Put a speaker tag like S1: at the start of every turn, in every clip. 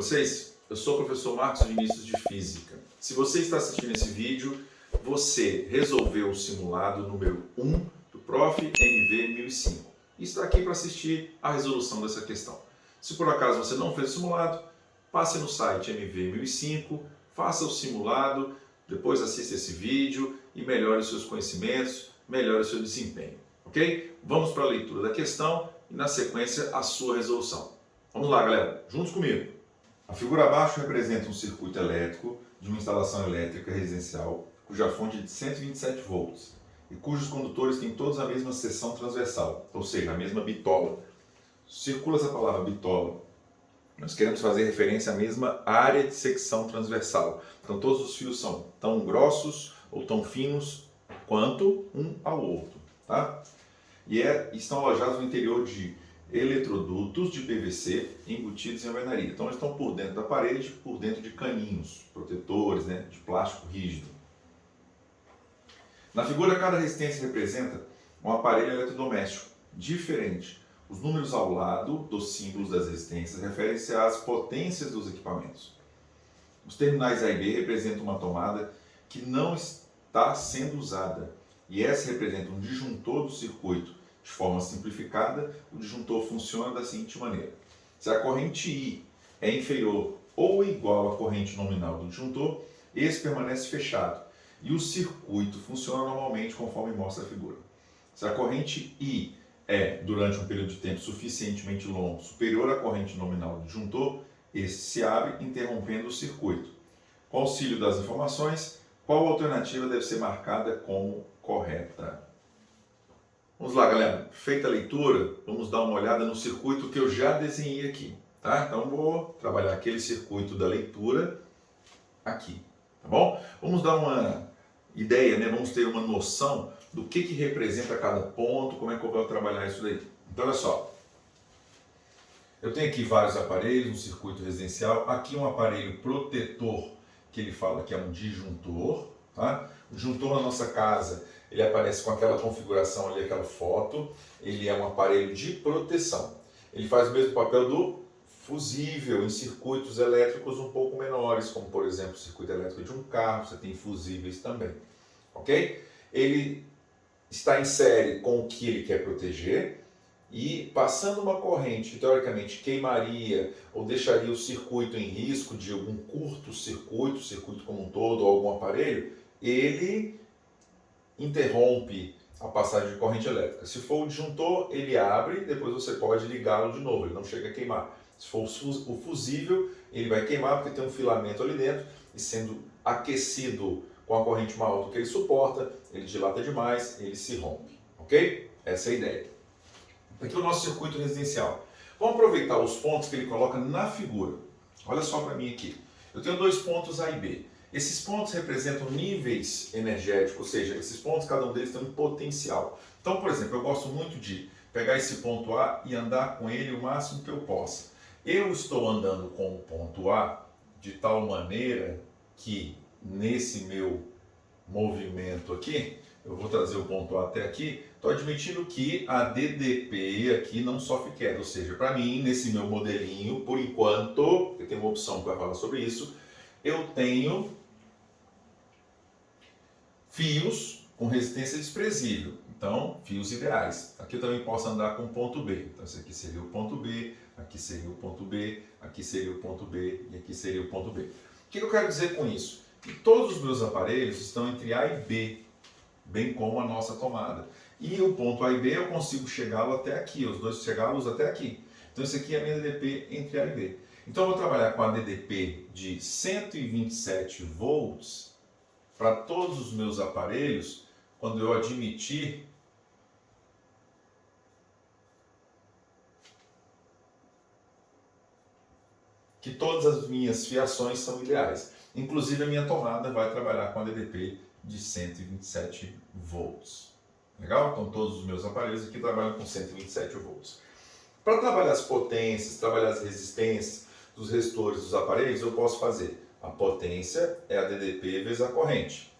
S1: vocês? Eu sou o professor Marcos Vinícius de Física. Se você está assistindo esse vídeo, você resolveu o simulado número 1 do Prof. MV 1005 e está aqui para assistir a resolução dessa questão. Se por acaso você não fez o simulado, passe no site MV 1005, faça o simulado, depois assista esse vídeo e melhore os seus conhecimentos, melhore o seu desempenho, ok? Vamos para a leitura da questão e na sequência a sua resolução. Vamos lá, galera, juntos comigo. A figura abaixo representa um circuito elétrico de uma instalação elétrica residencial cuja fonte é de 127 volts e cujos condutores têm todos a mesma seção transversal, ou seja, a mesma bitola. Circula essa palavra bitola. Nós queremos fazer referência à mesma área de secção transversal. Então todos os fios são tão grossos ou tão finos quanto um ao outro, tá? E estão alojados no interior de eletrodutos de PVC embutidos em alvenaria. Então eles estão por dentro da parede, por dentro de caninhos protetores, né, de plástico rígido. Na figura, cada resistência representa um aparelho eletrodoméstico diferente. Os números ao lado dos símbolos das resistências referem-se às potências dos equipamentos. Os terminais A e B representam uma tomada que não está sendo usada, e essa representa um disjuntor do circuito. De forma simplificada, o disjuntor funciona da seguinte maneira: se a corrente I é inferior ou igual à corrente nominal do disjuntor, esse permanece fechado e o circuito funciona normalmente conforme mostra a figura. Se a corrente I é, durante um período de tempo suficientemente longo, superior à corrente nominal do disjuntor, esse se abre, interrompendo o circuito. Com auxílio das informações, qual alternativa deve ser marcada como correta? Vamos lá, galera. Feita a leitura, vamos dar uma olhada no circuito que eu já desenhei aqui, tá? Então vou trabalhar aquele circuito da leitura aqui, tá bom? Vamos dar uma ideia, né? Vamos ter uma noção do que representa cada ponto, como é que eu vou trabalhar isso daí. Então, olha só. Eu tenho aqui vários aparelhos, um circuito residencial. Aqui um aparelho protetor, que ele fala que é um disjuntor, tá? O disjuntor na nossa casa, ele aparece com aquela configuração ali, aquela foto. Ele é um aparelho de proteção. Ele faz o mesmo papel do fusível em circuitos elétricos um pouco menores, como por exemplo o circuito elétrico de um carro, você tem fusíveis também, ok? Ele está em série com o que ele quer proteger e passando uma corrente que teoricamente queimaria ou deixaria o circuito em risco de algum curto-circuito, circuito como um todo ou algum aparelho, ele interrompe a passagem de corrente elétrica. Se for o disjuntor, ele abre, depois você pode ligá-lo de novo, ele não chega a queimar. Se for o fusível, ele vai queimar porque tem um filamento ali dentro e sendo aquecido com a corrente maior do que ele suporta, ele dilata demais, ele se rompe, ok? Essa é a ideia. Aqui é o nosso circuito residencial. Vamos aproveitar os pontos que ele coloca na figura. Olha só para mim aqui. Eu tenho dois pontos A e B. Esses pontos representam níveis energéticos, ou seja, esses pontos, cada um deles tem um potencial. Então, por exemplo, eu gosto muito de pegar esse ponto A e andar com ele o máximo que eu possa. Eu estou andando com o ponto A de tal maneira que nesse meu movimento aqui, eu vou trazer o ponto A até aqui, estou admitindo que a DDP aqui não sofre queda, ou seja, para mim, nesse meu modelinho, por enquanto, eu tenho uma opção que vai falar sobre isso, eu tenho fios com resistência desprezível, então fios ideais. Aqui eu também posso andar com o ponto B, então esse aqui seria o ponto B, aqui seria o ponto B, aqui seria o ponto B e aqui seria o ponto B. O que eu quero dizer com isso? Que todos os meus aparelhos estão entre A e B, bem como a nossa tomada. E o ponto A e B eu consigo chegá-lo até aqui, os dois chegá-los até aqui. Então esse aqui é a minha DDP entre A e B. Então eu vou trabalhar com a DDP de 127 volts para todos os meus aparelhos quando eu admitir que todas as minhas fiações são ideais. Inclusive a minha tomada vai trabalhar com a DDP de 127 volts. Legal? Então todos os meus aparelhos aqui trabalham com 127 volts. Para trabalhar as potências, trabalhar as resistências dos resistores dos aparelhos, eu posso fazer a potência é a DDP vezes a corrente,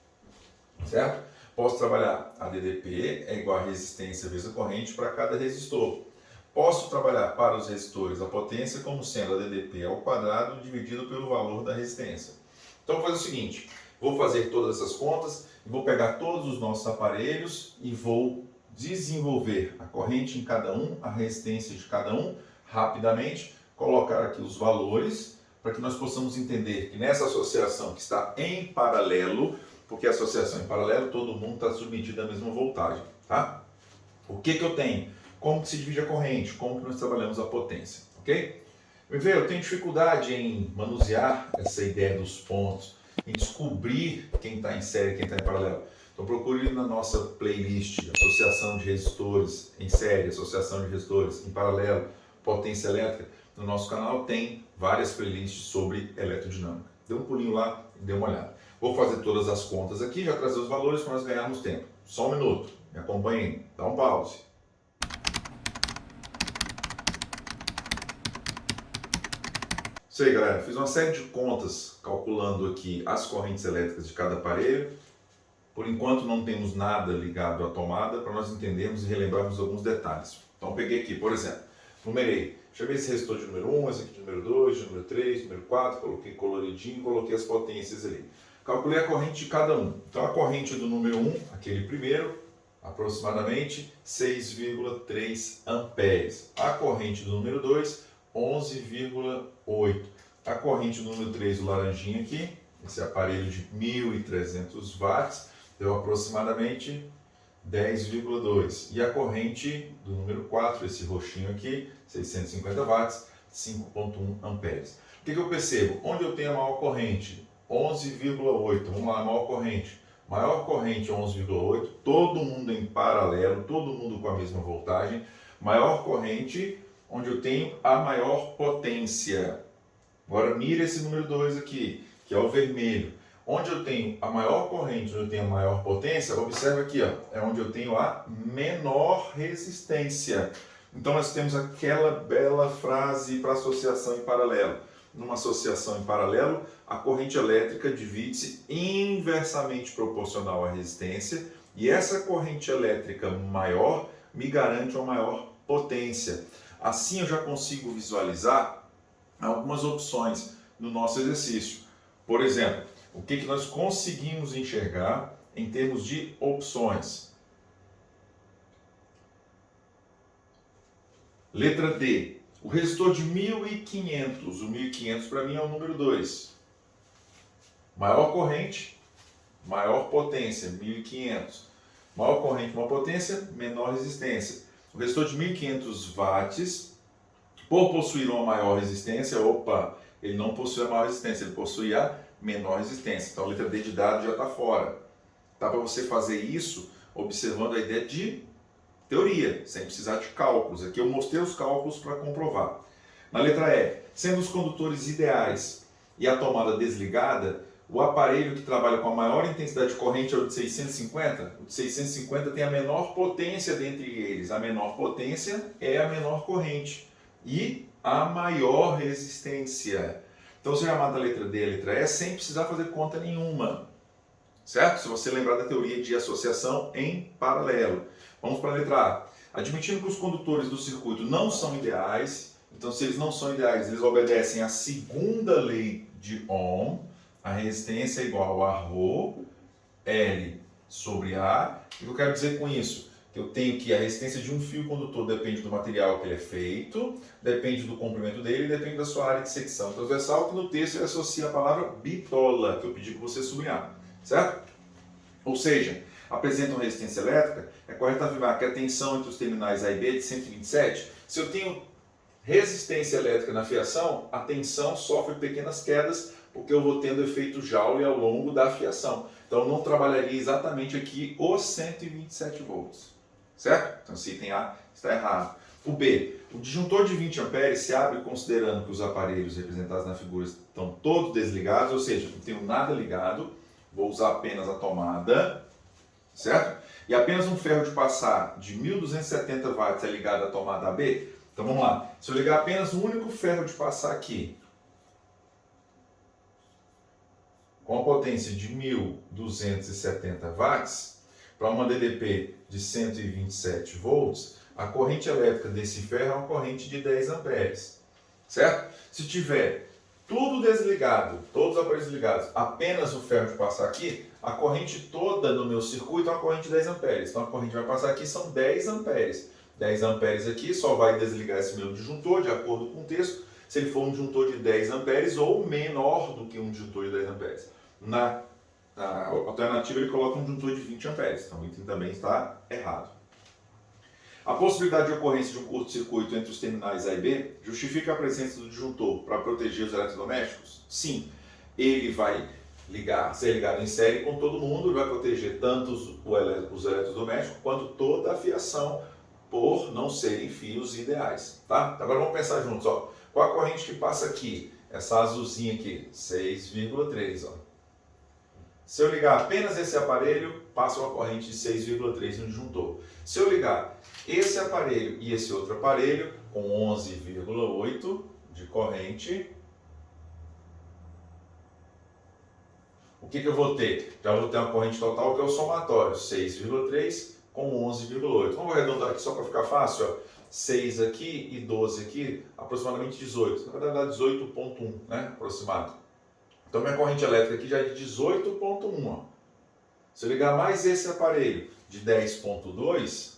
S1: certo? Posso trabalhar a DDP é igual a resistência vezes a corrente para cada resistor. Posso trabalhar para os resistores a potência como sendo a DDP ao quadrado dividido pelo valor da resistência. Então vou fazer o seguinte, vou fazer todas essas contas, vou pegar todos os nossos aparelhos e vou desenvolver a corrente em cada um, a resistência de cada um, rapidamente, colocar aqui os valores, para que nós possamos entender que nessa associação que está em paralelo, porque a associação em paralelo, todo mundo está submetido à mesma voltagem, tá? O que eu tenho? Como que se divide a corrente? Como que nós trabalhamos a potência, ok? Eu tenho dificuldade em manusear essa ideia dos pontos, em descobrir quem está em série e quem está em paralelo. Então procure na nossa playlist, associação de resistores em série, associação de resistores em paralelo, potência elétrica. No nosso canal tem várias playlists sobre eletrodinâmica. Dê um pulinho lá e dê uma olhada. Vou fazer todas as contas aqui, já trazer os valores para nós ganharmos tempo. Só um minuto, me acompanhem, dá um pause. Isso aí, galera, fiz uma série de contas calculando aqui as correntes elétricas de cada aparelho. Por enquanto não temos nada ligado à tomada para nós entendermos e relembrarmos alguns detalhes. Então peguei aqui, por exemplo, numerei. Chamei esse resistor de número 1, esse aqui de número 2, de número 3, de número 4, coloquei coloridinho, coloquei as potências ali. Calculei a corrente de cada um. Então a corrente do número 1, aquele primeiro, aproximadamente 6,3 amperes. A corrente do número 2, 11,8. A corrente do número 3, o laranjinha aqui, esse aparelho de 1.300 watts, deu aproximadamente 10,2. E a corrente do número 4, esse roxinho aqui, 650 watts, 5,1 amperes. O que eu percebo? Onde eu tenho a maior corrente? 11,8. Vamos lá, maior corrente. Maior corrente 11,8, todo mundo em paralelo, todo mundo com a mesma voltagem. Maior corrente, onde eu tenho a maior potência. Agora mira esse número 2 aqui, que é o vermelho. Onde eu tenho a maior corrente, onde eu tenho a maior potência, observa aqui, ó, é onde eu tenho a menor resistência. Então nós temos aquela bela frase para associação em paralelo. Numa associação em paralelo, a corrente elétrica divide-se inversamente proporcional à resistência e essa corrente elétrica maior me garante uma maior potência. Assim eu já consigo visualizar algumas opções no nosso exercício. Por exemplo, o que nós conseguimos enxergar em termos de opções? Letra D. O resistor de 1500. O 1500 para mim é o número 2. Maior corrente, maior potência, 1500. Maior corrente, maior potência, menor resistência. O resistor de 1500 watts, por possuir uma maior resistência, ele não possui a maior resistência, ele possui a menor resistência. Então a letra D de dado já está fora. Dá para você fazer isso observando a ideia de teoria, sem precisar de cálculos. Aqui eu mostrei os cálculos para comprovar. Na letra E, sendo os condutores ideais e a tomada desligada, o aparelho que trabalha com a maior intensidade de corrente é o de 650. O de 650 tem a menor potência dentre eles. A menor potência é a menor corrente e a maior resistência. Então você já mata a letra D e a letra E sem precisar fazer conta nenhuma. Certo? Se você lembrar da teoria de associação em paralelo. Vamos para a letra A. Admitindo que os condutores do circuito não são ideais, então se eles não são ideais, eles obedecem à segunda lei de Ohm, a resistência é igual a ρ, L sobre A. O que eu quero dizer com isso? Que eu tenho que a resistência de um fio condutor depende do material que ele é feito, depende do comprimento dele e depende da sua área de secção transversal, que no texto ele associa a palavra bitola, que eu pedi para você sublinhar. Certo? Ou seja, apresentam resistência elétrica, é correto afirmar que a tensão entre os terminais A e B é de 127. Se eu tenho resistência elétrica na fiação, a tensão sofre pequenas quedas, porque eu vou tendo efeito Joule ao longo da fiação. Então, eu não trabalharia exatamente aqui os 127 volts. Certo? Então, esse item A está errado. O B. O disjuntor de 20 amperes se abre considerando que os aparelhos representados na figura estão todos desligados, ou seja, não tenho nada ligado. Vou usar apenas a tomada, certo? E apenas um ferro de passar de 1270 watts é ligado à tomada AB. Então vamos lá. Se eu ligar apenas um único ferro de passar aqui, com a potência de 1270 watts, para uma DDP de 127 volts, a corrente elétrica desse ferro é uma corrente de 10 amperes, certo? Se tiver tudo desligado, todos os aparelhos ligados, apenas o ferro de passar aqui, a corrente toda no meu circuito é uma corrente de 10 amperes. Então a corrente vai passar aqui são 10 amperes. 10 amperes aqui só vai desligar esse meu disjuntor, de acordo com o texto, se ele for um disjuntor de 10 amperes ou menor do que um disjuntor de 10 amperes. Na alternativa ele coloca um disjuntor de 20 amperes, então o item também está errado. A possibilidade de ocorrência de um curto-circuito entre os terminais A e B justifica a presença do disjuntor para proteger os eletrodomésticos? Sim, ele vai ser ligado em série com todo mundo, vai proteger tanto os eletrodomésticos quanto toda a fiação por não serem fios ideais. Tá? Agora vamos pensar juntos. Ó. Qual a corrente que passa aqui? Essa azulzinha aqui, 6,3. Se eu ligar apenas esse aparelho, passa uma corrente de 6,3 no disjuntor. Se eu ligar esse aparelho e esse outro aparelho, com 11,8 de corrente, o que eu vou ter? Já vou ter uma corrente total que é o somatório, 6,3 com 11,8. Vamos arredondar aqui só para ficar fácil. Ó. 6 aqui e 12 aqui, aproximadamente 18. Na verdade, 18,1, né? Aproximado. Então, minha corrente elétrica aqui já é de 18,1. Se eu ligar mais esse aparelho de 10,2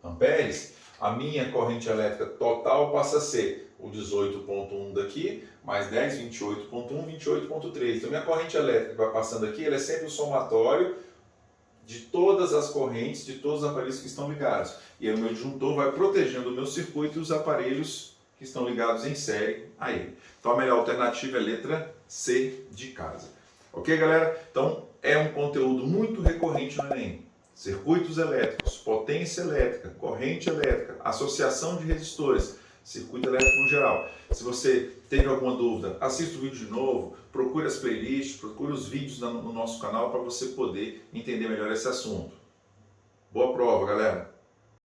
S1: amperes, a minha corrente elétrica total passa a ser o 18,1 daqui, mais 10, 28,1, 28,3. Então, minha corrente elétrica vai passando aqui, ela é sempre o somatório de todas as correntes, de todos os aparelhos que estão ligados. E aí o meu disjuntor vai protegendo o meu circuito e os aparelhos que estão ligados em série a ele. Então a melhor alternativa é a letra C de casa. Ok, galera? Então é um conteúdo muito recorrente no Enem. Circuitos elétricos, potência elétrica, corrente elétrica, associação de resistores, circuito elétrico no geral. Se você teve alguma dúvida, assista o vídeo de novo, procure as playlists, procure os vídeos no nosso canal para você poder entender melhor esse assunto. Boa prova, galera!